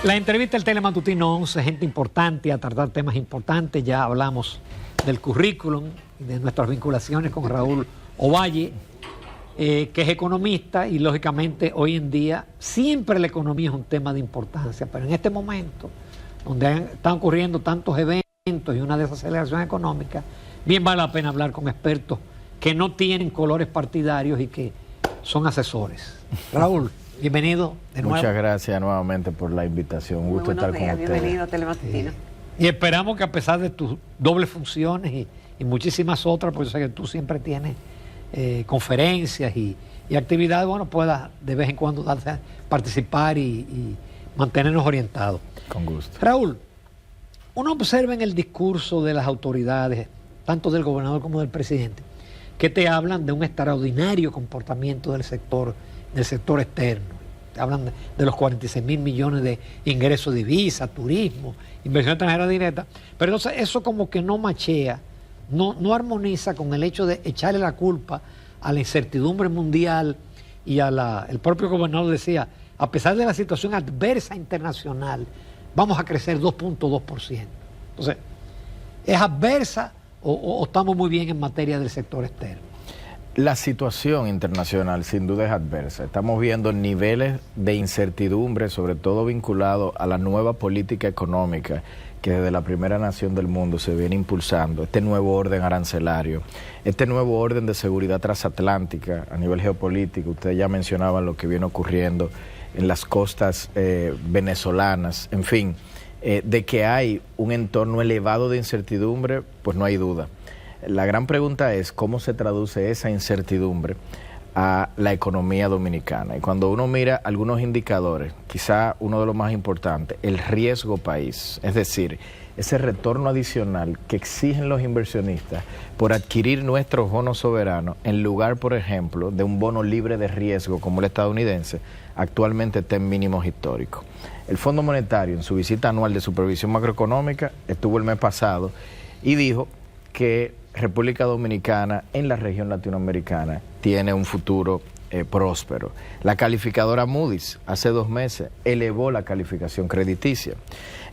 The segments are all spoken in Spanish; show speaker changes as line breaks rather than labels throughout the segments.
La entrevista del Telematutino 11, gente importante a tratar temas importantes. Ya hablamos del currículum y de nuestras vinculaciones con Raúl Ovalle, que es economista y lógicamente hoy en día siempre la economía es un tema de importancia, pero en este momento, donde están ocurriendo tantos eventos y una desaceleración económica, bien vale la pena hablar con expertos que no tienen colores partidarios y que son asesores. Raúl, bienvenido de nuevo.
Muchas gracias nuevamente por la invitación. Un gusto estar con ustedes.
Bienvenido a Telematutino.
Y esperamos que a pesar de tus dobles funciones y muchísimas otras, porque yo sé que tú siempre tienes conferencias y actividades, bueno, puedas de vez en cuando participar y mantenernos orientados.
Con gusto.
Raúl, uno observa en el discurso de las autoridades, tanto del gobernador como del presidente, que te hablan de un extraordinario comportamiento del sector externo. Te hablan de los 46.000 millones de ingresos de divisa, turismo, inversión extranjera directa, pero entonces eso como que no machea, no armoniza con el hecho de echarle la culpa a la incertidumbre mundial y el propio gobernador decía, a pesar de la situación adversa internacional, vamos a crecer 2.2%. Entonces, ¿es adversa o estamos muy bien en materia del sector externo?
La situación internacional sin duda es adversa. Estamos viendo niveles de incertidumbre, sobre todo vinculado a la nueva política económica que desde la primera nación del mundo se viene impulsando, este nuevo orden arancelario, este nuevo orden de seguridad transatlántica a nivel geopolítico. Ustedes ya mencionaban lo que viene ocurriendo en las costas venezolanas, en fin, de que hay un entorno elevado de incertidumbre, pues no hay duda. La gran pregunta es cómo se traduce esa incertidumbre a la economía dominicana. Y cuando uno mira algunos indicadores, quizá uno de los más importantes, el riesgo país, es decir, ese retorno adicional que exigen los inversionistas por adquirir nuestros bonos soberanos, en lugar, por ejemplo, de un bono libre de riesgo como el estadounidense, actualmente está en mínimos históricos. El Fondo Monetario, en su visita anual de supervisión macroeconómica, estuvo el mes pasado y dijo que República Dominicana en la región latinoamericana tiene un futuro próspero. La calificadora Moody's hace 2 meses elevó la calificación crediticia.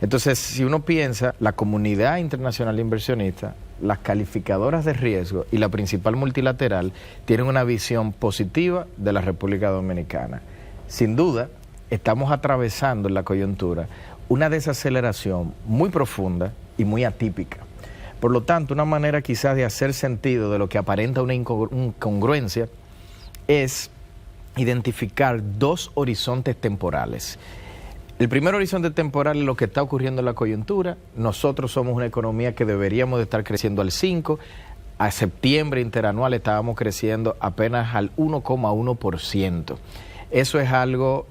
Entonces, si uno piensa, la comunidad internacional de inversionistas, las calificadoras de riesgo y la principal multilateral tienen una visión positiva de la República Dominicana. Sin duda, estamos atravesando en la coyuntura una desaceleración muy profunda y muy atípica. Por lo tanto, una manera quizás de hacer sentido de lo que aparenta una incongruencia es identificar 2 horizontes temporales. El primer horizonte temporal es lo que está ocurriendo en la coyuntura. Nosotros somos una economía que deberíamos de estar creciendo al 5%. A septiembre interanual estábamos creciendo apenas al 1,1%. Eso es algo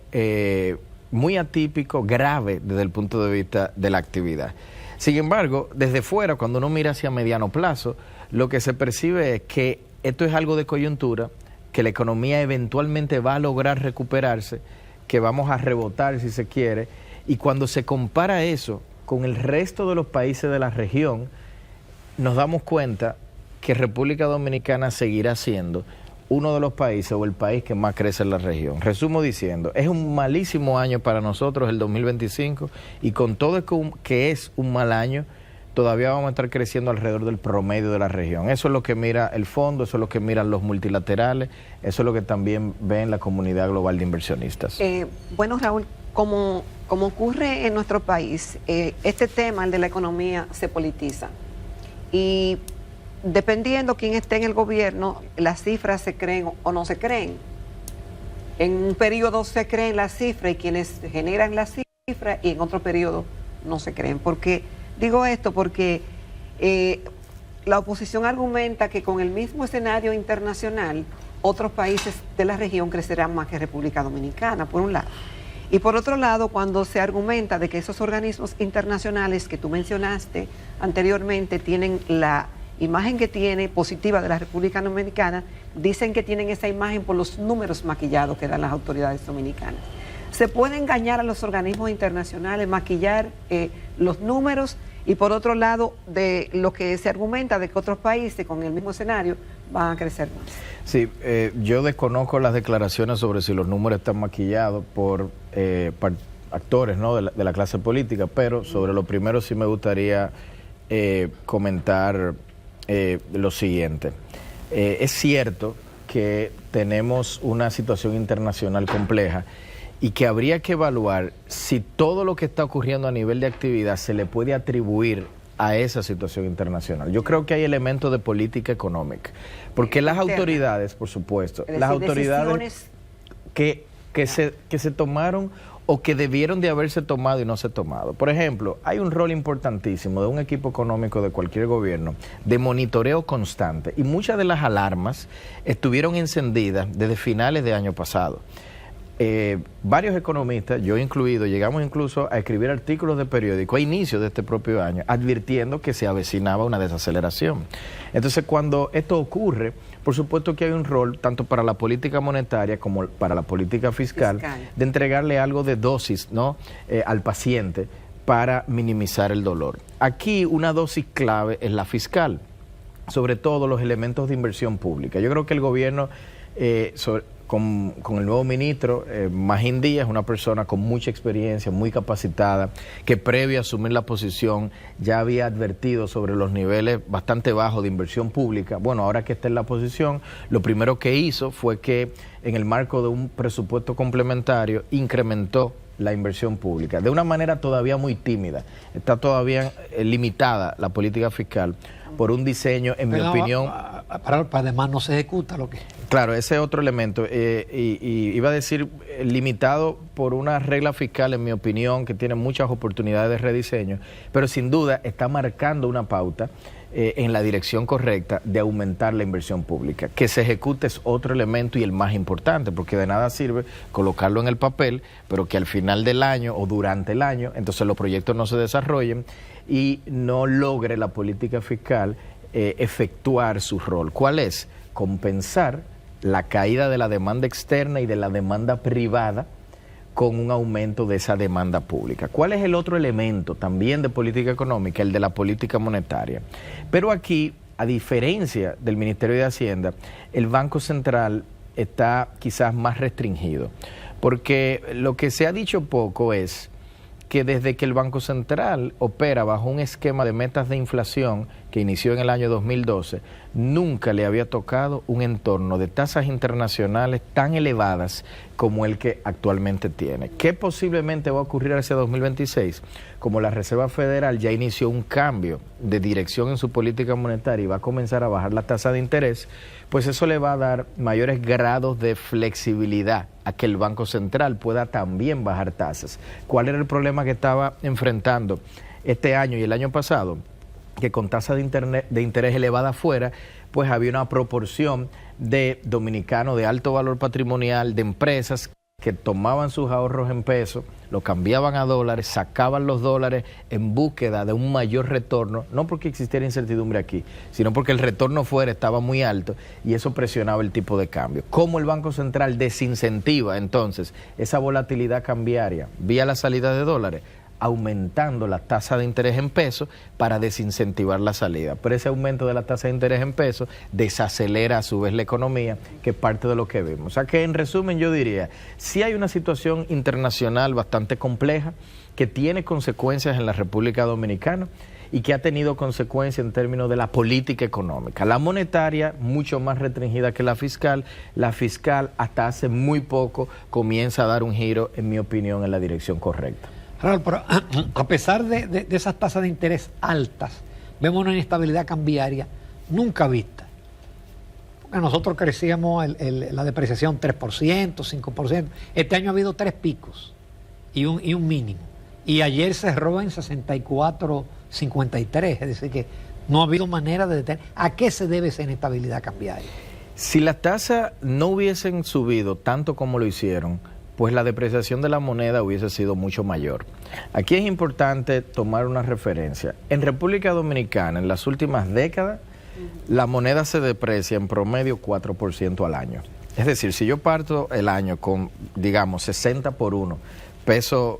muy atípico, grave desde el punto de vista de la actividad. Sin embargo, desde fuera, cuando uno mira hacia mediano plazo, lo que se percibe es que esto es algo de coyuntura, que la economía eventualmente va a lograr recuperarse, que vamos a rebotar si se quiere, y cuando se compara eso con el resto de los países de la región, nos damos cuenta que República Dominicana seguirá siendo uno de los países o el país que más crece en la región. Resumo diciendo, es un malísimo año para nosotros el 2025 y con todo que es un mal año, todavía vamos a estar creciendo alrededor del promedio de la región. Eso es lo que mira el fondo, eso es lo que miran los multilaterales, eso es lo que también ven la comunidad global de inversionistas.
Bueno, Raúl, como ocurre en nuestro país, este tema, el de la economía, se politiza. Y dependiendo quién esté en el gobierno, las cifras se creen o no se creen. En un periodo se creen las cifras y quienes generan las cifras, y en otro periodo no se creen. Digo esto porque la oposición argumenta que con el mismo escenario internacional, otros países de la región crecerán más que República Dominicana, por un lado. Y por otro lado, cuando se argumenta de que esos organismos internacionales que tú mencionaste anteriormente tienen la imagen que tiene positiva de la República Dominicana, dicen que tienen esa imagen por los números maquillados que dan las autoridades dominicanas. Se puede engañar a los organismos internacionales, maquillar los números, y por otro lado, de lo que se argumenta de que otros países con el mismo escenario van a crecer más.
Sí, yo desconozco las declaraciones sobre si los números están maquillados por actores, ¿no?, de la clase política, pero sobre lo primero sí me gustaría comentar lo siguiente. Es cierto que tenemos una situación internacional compleja y que habría que evaluar si todo lo que está ocurriendo a nivel de actividad se le puede atribuir a esa situación internacional. Yo creo que hay elementos de política económica, porque las autoridades, por supuesto, las autoridades que se tomaron o que debieron de haberse tomado y no se tomado. Por ejemplo, hay un rol importantísimo de un equipo económico de cualquier gobierno de monitoreo constante, y muchas de las alarmas estuvieron encendidas desde finales de año pasado. Varios economistas, yo incluido, llegamos incluso a escribir artículos de periódico a inicio de este propio año, advirtiendo que se avecinaba una desaceleración. Entonces, cuando esto ocurre, por supuesto que hay un rol, tanto para la política monetaria como para la política fiscal, de entregarle algo de dosis, ¿no?, al paciente para minimizar el dolor. Aquí una dosis clave es la fiscal, sobre todo los elementos de inversión pública. Yo creo que el gobierno, con el nuevo ministro, Magín Díaz, una persona con mucha experiencia, muy capacitada, que previo a asumir la posición ya había advertido sobre los niveles bastante bajos de inversión pública. Bueno, ahora que está en la posición, lo primero que hizo fue que en el marco de un presupuesto complementario incrementó la inversión pública de una manera todavía muy tímida. Está todavía limitada la política fiscal por un diseño, en mi opinión...
Además no se ejecuta lo que...
Claro, ese es otro elemento. Y iba a decir, limitado por una regla fiscal, en mi opinión, que tiene muchas oportunidades de rediseño, pero sin duda está marcando una pauta en la dirección correcta de aumentar la inversión pública. Que se ejecute es otro elemento y el más importante, porque de nada sirve colocarlo en el papel, pero que al final del año o durante el año, entonces los proyectos no se desarrollen y no logre la política fiscal efectuar su rol. ¿Cuál es? Compensar la caída de la demanda externa y de la demanda privada con un aumento de esa demanda pública. ¿Cuál es el otro elemento también de política económica? El de la política monetaria. Pero aquí, a diferencia del Ministerio de Hacienda, el Banco Central está quizás más restringido, porque lo que se ha dicho poco es que desde que el Banco Central opera bajo un esquema de metas de inflación que inició en el año 2012, nunca le había tocado un entorno de tasas internacionales tan elevadas como el que actualmente tiene. ¿Qué posiblemente va a ocurrir hacia 2026? Como la Reserva Federal ya inició un cambio de dirección en su política monetaria y va a comenzar a bajar la tasa de interés, pues eso le va a dar mayores grados de flexibilidad a que el Banco Central pueda también bajar tasas. ¿Cuál era el problema que estaba enfrentando este año y el año pasado? Que con tasa de interés elevada afuera, pues había una proporción de dominicanos de alto valor patrimonial, de empresas que tomaban sus ahorros en pesos, lo cambiaban a dólares, sacaban los dólares en búsqueda de un mayor retorno, no porque existiera incertidumbre aquí, sino porque el retorno fuera estaba muy alto y eso presionaba el tipo de cambio. ¿Cómo el Banco Central desincentiva entonces esa volatilidad cambiaria vía la salida de dólares? Aumentando la tasa de interés en pesos para desincentivar la salida. Pero ese aumento de la tasa de interés en pesos desacelera a su vez la economía, que es parte de lo que vemos. O sea que en resumen yo diría, sí hay una situación internacional bastante compleja que tiene consecuencias en la República Dominicana y que ha tenido consecuencias en términos de la política económica. La monetaria mucho más restringida que la fiscal hasta hace muy poco comienza a dar un giro, en mi opinión, en la dirección correcta.
Pero a pesar de esas tasas de interés altas, vemos una inestabilidad cambiaria nunca vista. Porque nosotros crecíamos la depreciación 3%, 5%. Este año ha habido 3 picos y un mínimo. Y ayer cerró en 64.53. Es decir, que no ha habido manera de detener. ¿A qué se debe esa inestabilidad cambiaria?
Si las tasas no hubiesen subido tanto como lo hicieron, pues la depreciación de la moneda hubiese sido mucho mayor. Aquí es importante tomar una referencia. En República Dominicana, en las últimas décadas, la moneda se deprecia en promedio 4% al año. Es decir, si yo parto el año con, digamos, 60 por 1 pesos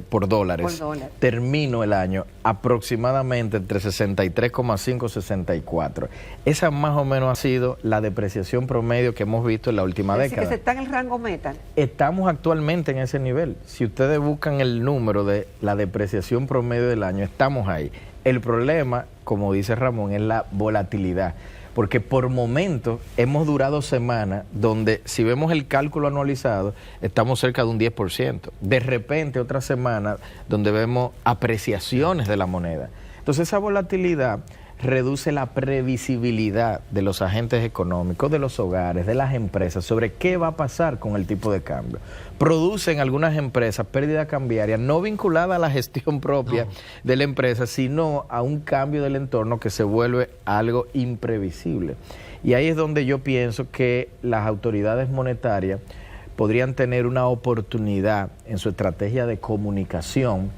por dólares,
Por dólar.
termino el año aproximadamente entre 63,5 y 64. Esa más o menos ha sido la depreciación promedio que hemos visto en la última década.
Que se está en el rango meta.
Estamos actualmente en ese nivel. Si ustedes buscan el número de la depreciación promedio del año, estamos ahí. El problema, como dice Ramón, es la volatilidad. Porque por momentos hemos durado semanas donde, si vemos el cálculo anualizado, estamos cerca de un 10%. De repente, otra semana donde vemos apreciaciones de la moneda. Entonces, esa volatilidad reduce la previsibilidad de los agentes económicos, de los hogares, de las empresas, sobre qué va a pasar con el tipo de cambio. Producen algunas empresas pérdida cambiaria no vinculada a la gestión propia de la empresa, sino a un cambio del entorno que se vuelve algo imprevisible. Y ahí es donde yo pienso que las autoridades monetarias podrían tener una oportunidad en su estrategia de comunicación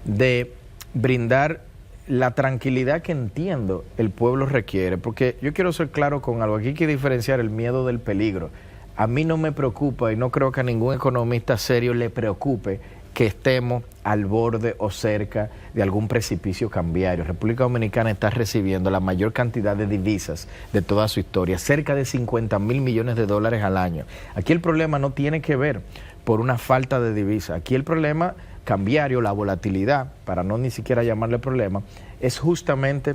de brindar la tranquilidad que entiendo el pueblo requiere, porque yo quiero ser claro con algo, aquí hay que diferenciar el miedo del peligro. A mí no me preocupa y no creo que a ningún economista serio le preocupe que estemos al borde o cerca de algún precipicio cambiario. República Dominicana está recibiendo la mayor cantidad de divisas de toda su historia, cerca de 50,000 millones de dólares al año. Aquí el problema no tiene que ver por una falta de divisas, aquí el problema cambiario, la volatilidad, para no ni siquiera llamarle problema, es justamente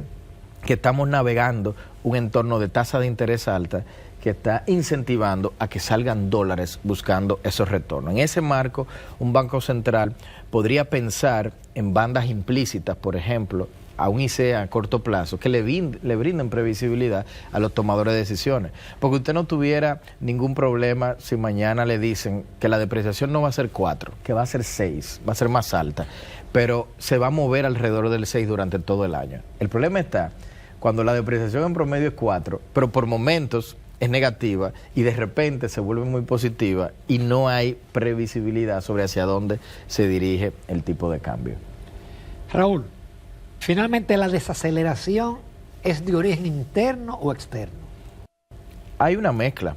que estamos navegando un entorno de tasa de interés alta que está incentivando a que salgan dólares buscando esos retornos. En ese marco, un banco central podría pensar en bandas implícitas, por ejemplo, a un ICE a corto plazo, que le brinden previsibilidad a los tomadores de decisiones. Porque usted no tuviera ningún problema si mañana le dicen que la depreciación no va a ser 4, que va a ser 6, va a ser más alta, pero se va a mover alrededor del 6 durante todo el año. El problema está cuando la depreciación en promedio es 4, pero por momentos es negativa y de repente se vuelve muy positiva y no hay previsibilidad sobre hacia dónde se dirige el tipo de cambio.
Raúl, finalmente, ¿la desaceleración es de origen interno o externo?
Hay una mezcla.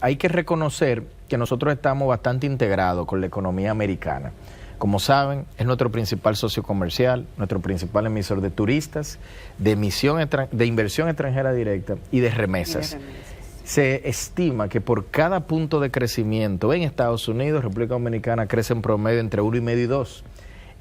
Hay que reconocer que nosotros estamos bastante integrados con la economía americana. Como saben, es nuestro principal socio comercial, nuestro principal emisor de turistas, de inversión extranjera directa y de remesas. Se estima que por cada punto de crecimiento en Estados Unidos, República Dominicana crece en promedio entre 1,5 y 2.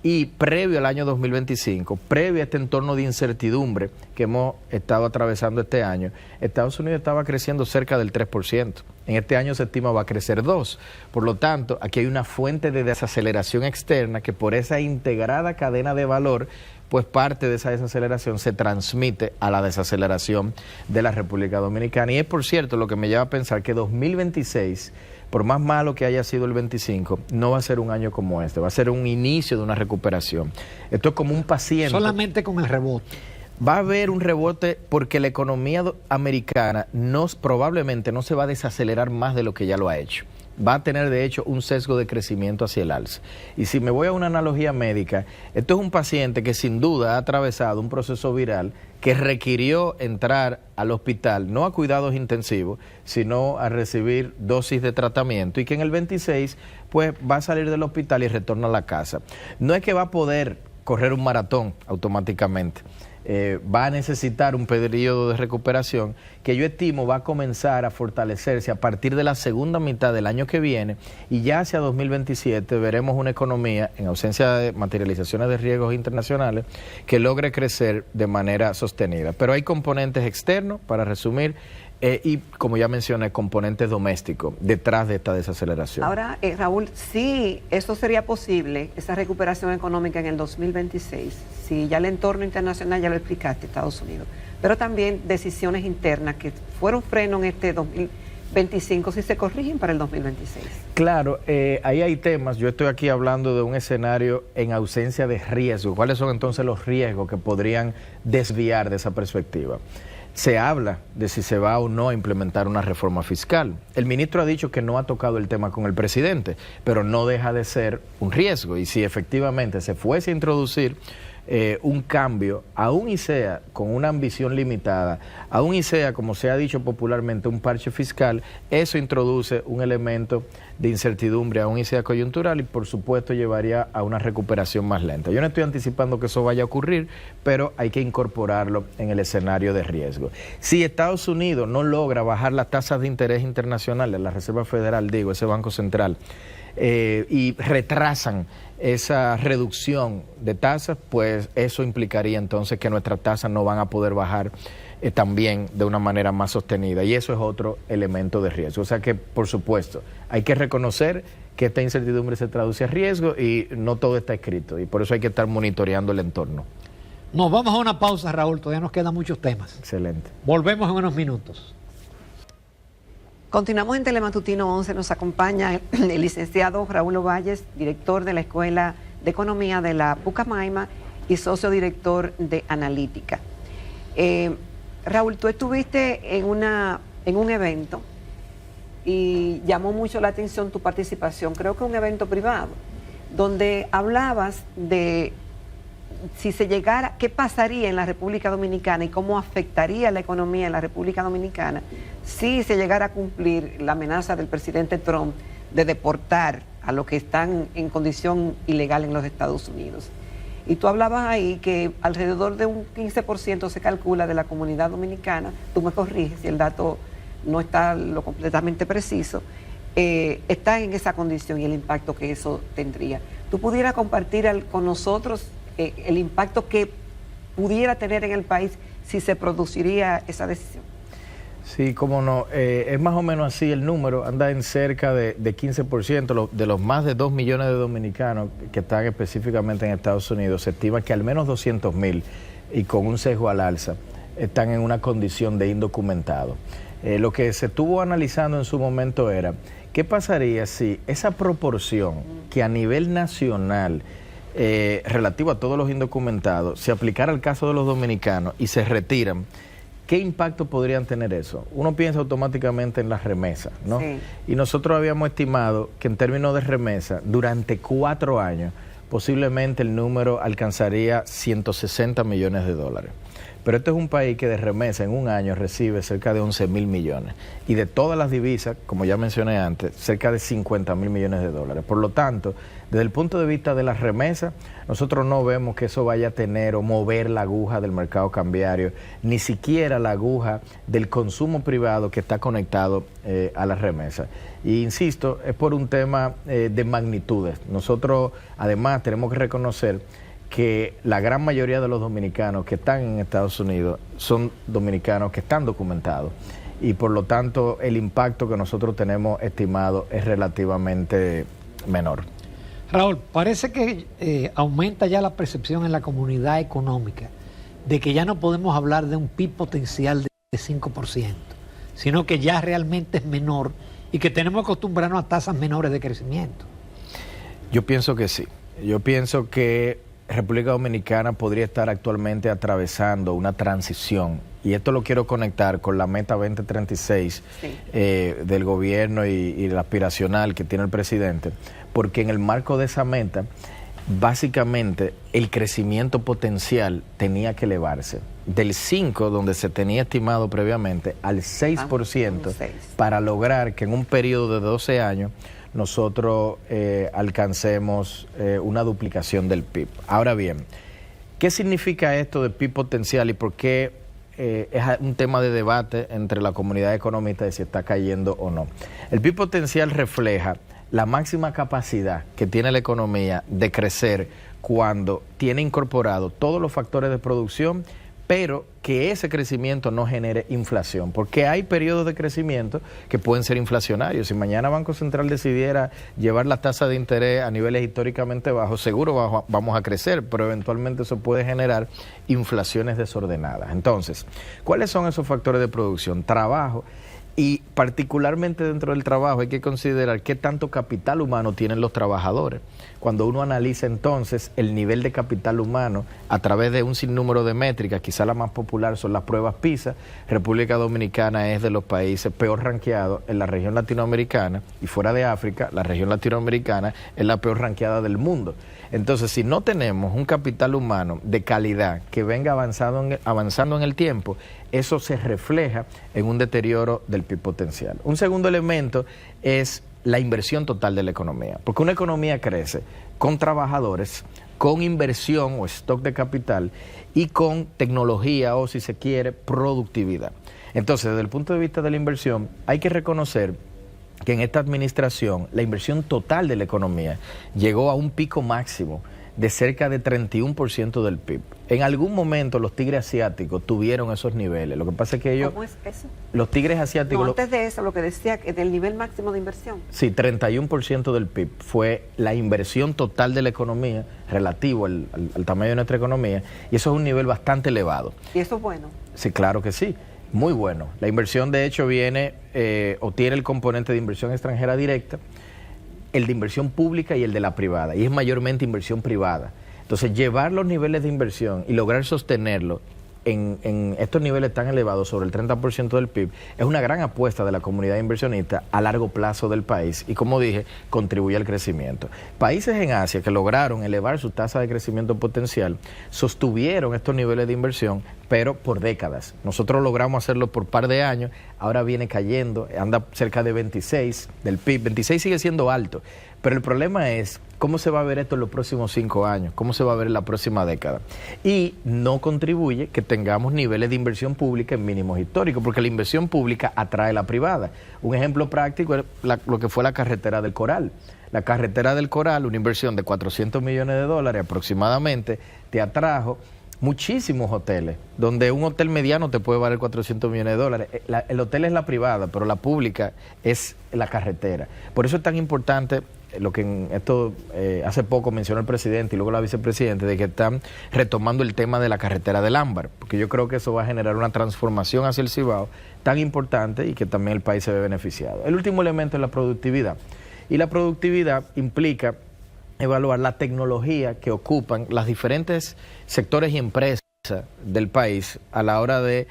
Y previo al año 2025, previo a este entorno de incertidumbre que hemos estado atravesando este año, Estados Unidos estaba creciendo cerca del 3%. En este año se estima va a crecer 2%. Por lo tanto, aquí hay una fuente de desaceleración externa que por esa integrada cadena de valor, pues parte de esa desaceleración se transmite a la desaceleración de la República Dominicana. Y es, por cierto, lo que me lleva a pensar que 2026... por más malo que haya sido el 25, no va a ser un año como este, va a ser un inicio de una recuperación. Esto es como un paciente.
Solamente con el rebote.
Va a haber un rebote porque la economía americana probablemente no se va a desacelerar más de lo que ya lo ha hecho. Va a tener, de hecho, un sesgo de crecimiento hacia el alza. Y si me voy a una analogía médica, esto es un paciente que sin duda ha atravesado un proceso viral que requirió entrar al hospital, no a cuidados intensivos, sino a recibir dosis de tratamiento y que en el 26 pues va a salir del hospital y retorna a la casa. No es que va a poder correr un maratón automáticamente. Va a necesitar un periodo de recuperación que yo estimo va a comenzar a fortalecerse a partir de la segunda mitad del año que viene y ya hacia 2027 veremos una economía, en ausencia de materializaciones de riesgos internacionales, que logre crecer de manera sostenida. Pero hay componentes externos, para resumir, y como ya mencioné, componentes domésticos detrás de esta desaceleración.
Ahora, Raúl, sí, eso sería posible, esa recuperación económica en el 2026, si ya el entorno internacional, ya lo explicaste, Estados Unidos, pero también decisiones internas que fueron freno en este 2025, si se corrigen para el 2026.
Claro, ahí hay temas, yo estoy aquí hablando de un escenario en ausencia de riesgo. ¿Cuáles son entonces los riesgos que podrían desviar de esa perspectiva? Se habla de si se va o no a implementar una reforma fiscal. El ministro ha dicho que no ha tocado el tema con el presidente, pero no deja de ser un riesgo. Y si efectivamente se fuese a introducir un cambio, aún y sea con una ambición limitada, aún y sea, como se ha dicho popularmente, un parche fiscal, eso introduce un elemento de incertidumbre, aún y sea coyuntural, y por supuesto llevaría a una recuperación más lenta. Yo no estoy anticipando que eso vaya a ocurrir, pero hay que incorporarlo en el escenario de riesgo. Si Estados Unidos no logra bajar las tasas de interés internacionales, la Reserva Federal, digo, ese Banco Central, y retrasan esa reducción de tasas, pues eso implicaría entonces que nuestras tasas no van a poder bajar también de una manera más sostenida, y eso es otro elemento de riesgo. O sea que, por supuesto, hay que reconocer que esta incertidumbre se traduce a riesgo y no todo está escrito, y por eso hay que estar monitoreando el entorno.
Nos vamos a una pausa, Raúl, todavía nos quedan muchos temas.
Excelente.
Volvemos en unos minutos.
Continuamos en Telematutino 11, nos acompaña el licenciado Raúl Ovalles, director de la Escuela de Economía de la Pucamaima y socio director de Analítica. Raúl, tú estuviste en un evento y llamó mucho la atención tu participación, creo que un evento privado, donde hablabas de si se llegara, qué pasaría en la República Dominicana y cómo afectaría la economía en la República Dominicana si se llegara a cumplir la amenaza del presidente Trump de deportar a los que están en condición ilegal en los Estados Unidos. Y tú hablabas ahí que alrededor de un 15% se calcula de la comunidad dominicana, tú me corriges si el dato no está lo completamente preciso, está en esa condición y el impacto que eso tendría. ¿Tú pudieras compartir con nosotros el impacto que pudiera tener en el país si se produciría esa decisión?
Sí, cómo no. Es más o menos así el número, anda en cerca de 15%. De los más de 2 millones de dominicanos que están específicamente en Estados Unidos, se estima que al menos 200,000, y con un sesgo al alza, están en una condición de indocumentado. Lo que se estuvo analizando en su momento era, ¿qué pasaría si esa proporción que a nivel nacional relativo a todos los indocumentados se aplicara al caso de los dominicanos y se retiran? ¿Qué impacto podrían tener eso? Uno piensa automáticamente en las remesas, ¿no? Sí. Y nosotros habíamos estimado que en términos de remesa, durante 4 años, posiblemente el número alcanzaría 160 millones de dólares. Pero este es un país que de remesa en un año recibe cerca de 11,000 millones. Y de todas las divisas, como ya mencioné antes, cerca de 50,000 millones de dólares. Por lo tanto, desde el punto de vista de las remesas, nosotros no vemos que eso vaya a tener o mover la aguja del mercado cambiario, ni siquiera la aguja del consumo privado que está conectado a las remesas. Y insisto, es por un tema de magnitudes. Nosotros además tenemos que reconocer que la gran mayoría de los dominicanos que están en Estados Unidos son dominicanos que están documentados, y por lo tanto el impacto que nosotros tenemos estimado es relativamente menor.
Raúl, parece que aumenta ya la percepción en la comunidad económica de que ya no podemos hablar de un PIB potencial de 5%, sino que ya realmente es menor y que tenemos que acostumbrarnos a tasas menores de crecimiento.
Yo pienso que sí. Yo pienso que República Dominicana podría estar actualmente atravesando una transición, y esto lo quiero conectar con la meta 2036 del gobierno y la aspiracional que tiene el presidente, porque en el marco de esa meta, básicamente el crecimiento potencial tenía que elevarse del 5%, donde se tenía estimado previamente, al 6%, para lograr que en un periodo de 12 años nosotros alcancemos una duplicación del PIB. Ahora bien, ¿qué significa esto de PIB potencial y por qué es un tema de debate entre la comunidad económica de si está cayendo o no? El PIB potencial refleja la máxima capacidad que tiene la economía de crecer cuando tiene incorporado todos los factores de producción, pero que ese crecimiento no genere inflación, porque hay periodos de crecimiento que pueden ser inflacionarios. Si mañana Banco Central decidiera llevar la tasa de interés a niveles históricamente bajos, seguro vamos a crecer, pero eventualmente eso puede generar inflaciones desordenadas. Entonces, ¿cuáles son esos factores de producción? Trabajo Y particularmente dentro del trabajo hay que considerar qué tanto capital humano tienen los trabajadores. Cuando uno analiza entonces el nivel de capital humano a través de un sinnúmero de métricas, quizá la más popular son las pruebas PISA. República Dominicana es de los países peor ranqueados en la región latinoamericana, y fuera de África, la región latinoamericana es la peor ranqueada del mundo. Entonces, si no tenemos un capital humano de calidad que venga avanzando en el tiempo, eso se refleja en un deterioro del PIB potencial. Un segundo elemento es la inversión total de la economía, porque una economía crece con trabajadores, con inversión o stock de capital y con tecnología o, si se quiere, productividad. Entonces, desde el punto de vista de la inversión, hay que reconocer que en esta administración la inversión total de la economía llegó a un pico máximo de cerca de 31% del PIB. En algún momento los tigres asiáticos tuvieron esos niveles. Lo que pasa es que ellos...
¿Cómo es eso?
Los tigres asiáticos...
No, antes de eso, lo que decía, que del nivel máximo de inversión.
Sí, 31% del PIB fue la inversión total de la economía relativo al tamaño de nuestra economía, y eso es un nivel bastante elevado.
¿Y eso es bueno?
Sí, claro que sí. Muy bueno. La inversión, de hecho, viene o tiene el componente de inversión extranjera directa, el de inversión pública y el de la privada, y es mayormente inversión privada. Entonces, llevar los niveles de inversión y lograr sostenerlo en estos niveles tan elevados, sobre el 30% del PIB, es una gran apuesta de la comunidad inversionista a largo plazo del país y, como dije, contribuye al crecimiento. Países en Asia que lograron elevar su tasa de crecimiento potencial sostuvieron estos niveles de inversión, pero por décadas. Nosotros logramos hacerlo por par de años, ahora viene cayendo, anda cerca de 26 del PIB. 26 sigue siendo alto, pero el problema es cómo se va a ver esto en los próximos 5 años, cómo se va a ver en la próxima década. Y no contribuye que tengamos niveles de inversión pública en mínimos históricos, porque la inversión pública atrae la privada. Un ejemplo práctico es lo que fue la carretera del Coral. La carretera del Coral, una inversión de $400 millones aproximadamente, te atrajo muchísimos hoteles, donde un hotel mediano te puede valer $400 millones. El hotel es la privada, pero la pública es la carretera. Por eso es tan importante lo que en esto hace poco mencionó el presidente y luego la vicepresidenta, de que están retomando el tema de la carretera del Ámbar, porque yo creo que eso va a generar una transformación hacia el Cibao tan importante y que también el país se ve beneficiado. El último elemento es la productividad, y la productividad implica evaluar la tecnología que ocupan los diferentes sectores y empresas del país a la hora de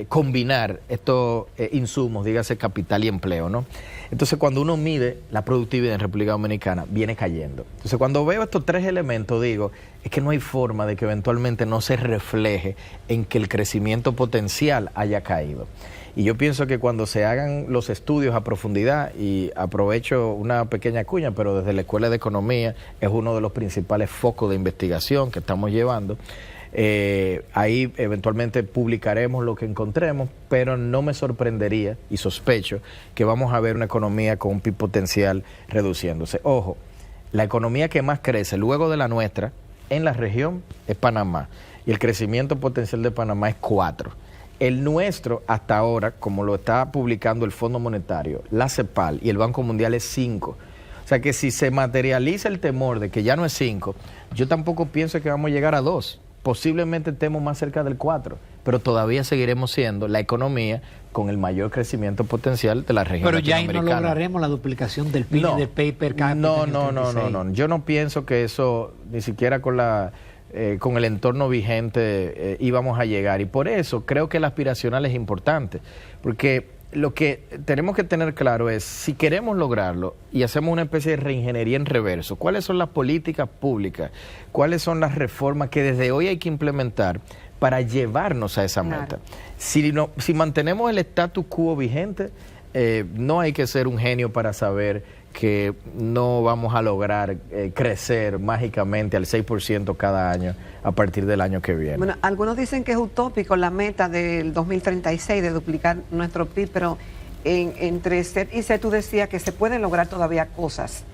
combinar estos insumos, dígase capital y empleo, ¿no? Entonces, cuando uno mide la productividad en República Dominicana, viene cayendo. Entonces, cuando veo estos tres elementos, digo, es que no hay forma de que eventualmente no se refleje en que el crecimiento potencial haya caído. Y yo pienso que cuando se hagan los estudios a profundidad, y aprovecho una pequeña cuña, pero desde la Escuela de Economía es uno de los principales focos de investigación que estamos llevando, ahí eventualmente publicaremos lo que encontremos, pero no me sorprendería, y sospecho, que vamos a ver una economía con un PIB potencial reduciéndose. Ojo, la economía que más crece luego de la nuestra en la región es Panamá, y el crecimiento potencial de Panamá es 4. El nuestro, hasta ahora, como lo está publicando el Fondo Monetario, la CEPAL y el Banco Mundial, es 5. O sea que si se materializa el temor de que ya no es 5, yo tampoco pienso que vamos a llegar a 2. Posiblemente estemos más cerca del 4, pero todavía seguiremos siendo la economía con el mayor crecimiento potencial de la región latinoamericana.
Pero ya ahí no lograremos la duplicación del PIB y del PIB per cápita.
No. Yo no pienso que eso, ni siquiera con el entorno vigente, íbamos a llegar. Y por eso creo que el aspiracional es importante, porque lo que tenemos que tener claro es, si queremos lograrlo y hacemos una especie de reingeniería en reverso, ¿cuáles son las políticas públicas? ¿Cuáles son las reformas que desde hoy hay que implementar para llevarnos a esa meta? Si mantenemos el status quo vigente, no hay que ser un genio para saber que no vamos a lograr crecer mágicamente al 6% cada año a partir del año que viene.
Bueno, algunos dicen que es utópico la meta del 2036 de duplicar nuestro PIB, pero entre C y C tú decías que se pueden lograr todavía cosas.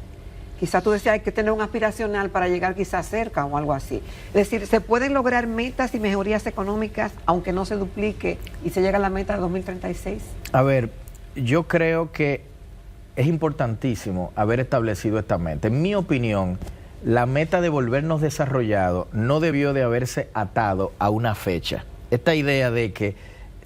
Quizás tú decías hay que tener un aspiracional para llegar quizás cerca o algo así. Es decir, se pueden lograr metas y mejorías económicas aunque no se duplique y se llega a la meta de 2036.
A ver, yo creo que es importantísimo haber establecido esta meta. En mi opinión, la meta de volvernos desarrollados no debió de haberse atado a una fecha. Esta idea de que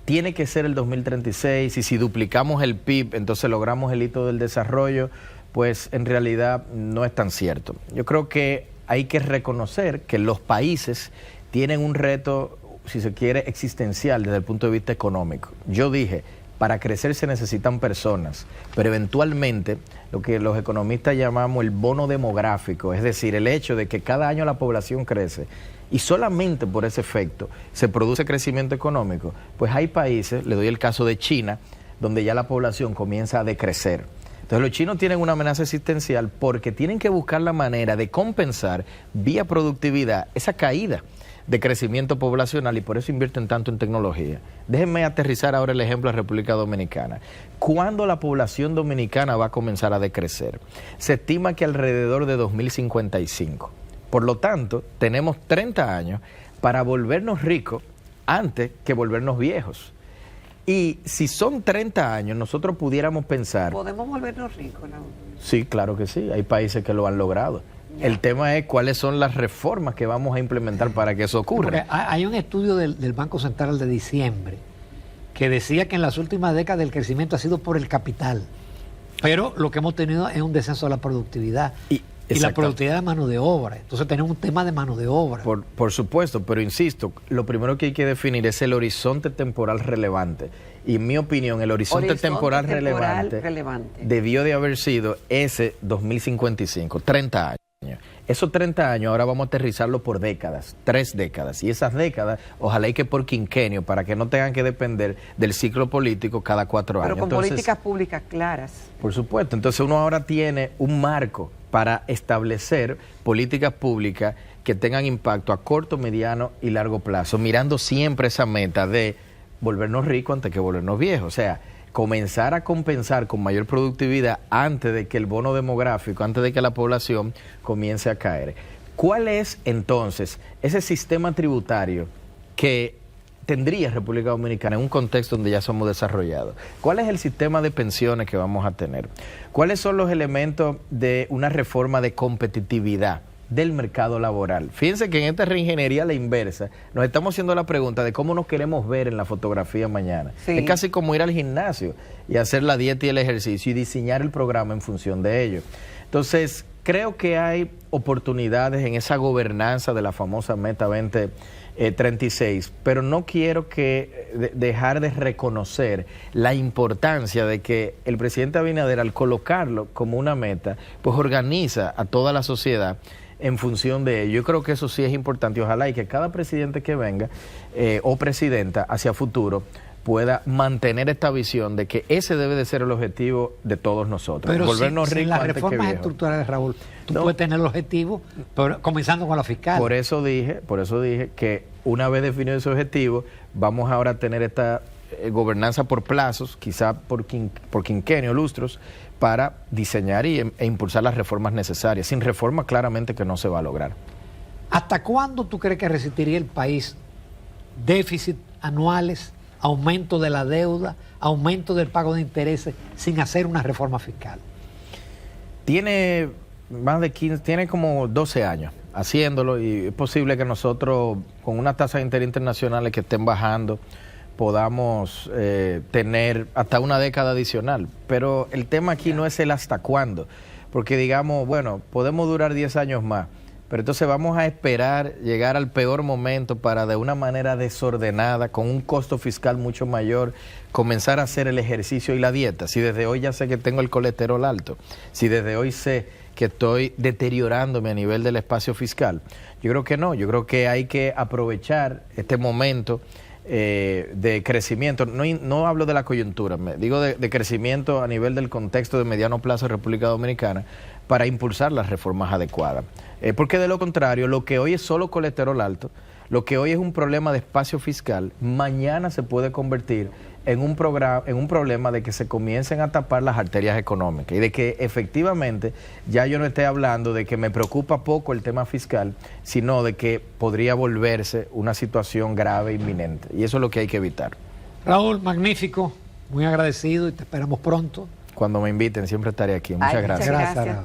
tiene que ser el 2036 y si duplicamos el PIB, entonces logramos el hito del desarrollo, pues en realidad no es tan cierto. Yo creo que hay que reconocer que los países tienen un reto, si se quiere, existencial desde el punto de vista económico. Yo dije, para crecer se necesitan personas, pero eventualmente lo que los economistas llamamos el bono demográfico, es decir, el hecho de que cada año la población crece y solamente por ese efecto se produce crecimiento económico, pues hay países, le doy el caso de China, donde ya la población comienza a decrecer. Entonces los chinos tienen una amenaza existencial porque tienen que buscar la manera de compensar vía productividad esa caída de crecimiento poblacional y por eso invierten tanto en tecnología. Déjenme aterrizar ahora el ejemplo de República Dominicana. ¿Cuándo la población dominicana va a comenzar a decrecer? Se estima que alrededor de 2055. Por lo tanto, tenemos 30 años para volvernos ricos antes que volvernos viejos. Y si son 30 años, nosotros pudiéramos pensar...
¿Podemos volvernos ricos, no?
Sí, claro que sí. Hay países que lo han logrado. El tema es cuáles son las reformas que vamos a implementar para que eso ocurra.
Porque hay un estudio del Banco Central de diciembre que decía que en las últimas décadas el crecimiento ha sido por el capital, pero lo que hemos tenido es un descenso de la productividad y la productividad de mano de obra. Entonces tenemos un tema de mano de obra.
Por supuesto, pero insisto, lo primero que hay que definir es el horizonte temporal relevante. Y en mi opinión, el horizonte temporal relevante debió de haber sido ese 2055, 30 años. Esos 30 años ahora vamos a aterrizarlo por décadas, 3 décadas. Y esas décadas, ojalá y que por quinquenio, para que no tengan que depender del ciclo político cada 4 años.
Pero con políticas públicas claras.
Por supuesto. Entonces uno ahora tiene un marco para establecer políticas públicas que tengan impacto a corto, mediano y largo plazo, mirando siempre esa meta de volvernos ricos antes que volvernos viejos. O sea, comenzar a compensar con mayor productividad antes de que el bono demográfico, antes de que la población comience a caer. ¿Cuál es entonces ese sistema tributario que tendría República Dominicana en un contexto donde ya somos desarrollados? ¿Cuál es el sistema de pensiones que vamos a tener? ¿Cuáles son los elementos de una reforma de competitividad del mercado laboral? Fíjense que en esta reingeniería a la inversa nos estamos haciendo la pregunta de cómo nos queremos ver en la fotografía mañana. Sí. Es casi como ir al gimnasio y hacer la dieta y el ejercicio y diseñar el programa en función de ello. Entonces, creo que hay oportunidades en esa gobernanza de la famosa Meta 2036, pero no quiero dejar de reconocer la importancia de que el presidente Abinader, al colocarlo como una meta, pues organiza a toda la sociedad en función de ello. Yo creo que eso sí es importante y ojalá y que cada presidente que venga o presidenta hacia futuro pueda mantener esta visión de que ese debe de ser el objetivo de todos nosotros.
Pero volvernos ricos las reformas estructurales, Raúl, tú puedes tener el objetivo, pero comenzando con la fiscal.
Por eso dije que una vez definido ese objetivo, vamos ahora a tener esta gobernanza por plazos, quizá por quinquenio, lustros, para diseñar e impulsar las reformas necesarias. Sin reforma, claramente que no se va a lograr.
¿Hasta cuándo tú crees que resistiría el país déficit anuales, aumento de la deuda, aumento del pago de intereses, sin hacer una reforma fiscal?
Tiene más de 15, tiene como 12 años haciéndolo y es posible que nosotros, con unas tasas de interés internacionales que estén bajando, podamos tener hasta una década adicional. Pero el tema aquí no es el hasta cuándo, porque digamos, bueno, podemos durar 10 años más, pero entonces vamos a esperar llegar al peor momento para de una manera desordenada, con un costo fiscal mucho mayor, comenzar a hacer el ejercicio y la dieta. Si desde hoy ya sé que tengo el colesterol alto, si desde hoy sé que estoy deteriorándome a nivel del espacio fiscal, yo creo que no, yo creo que hay que aprovechar este momento de crecimiento. No hablo de la coyuntura, digo de crecimiento a nivel del contexto de mediano plazo de República Dominicana para impulsar las reformas adecuadas. Porque de lo contrario, lo que hoy es solo colesterol alto, lo que hoy es un problema de espacio fiscal, mañana se puede convertir en un problema de que se comiencen a tapar las arterias económicas y de que efectivamente ya yo no esté hablando de que me preocupa poco el tema fiscal, sino de que podría volverse una situación grave, inminente. Y eso es lo que hay que evitar.
Raúl, magnífico, muy agradecido y te esperamos pronto.
Cuando me inviten siempre estaré aquí. Muchas gracias.
Gracias.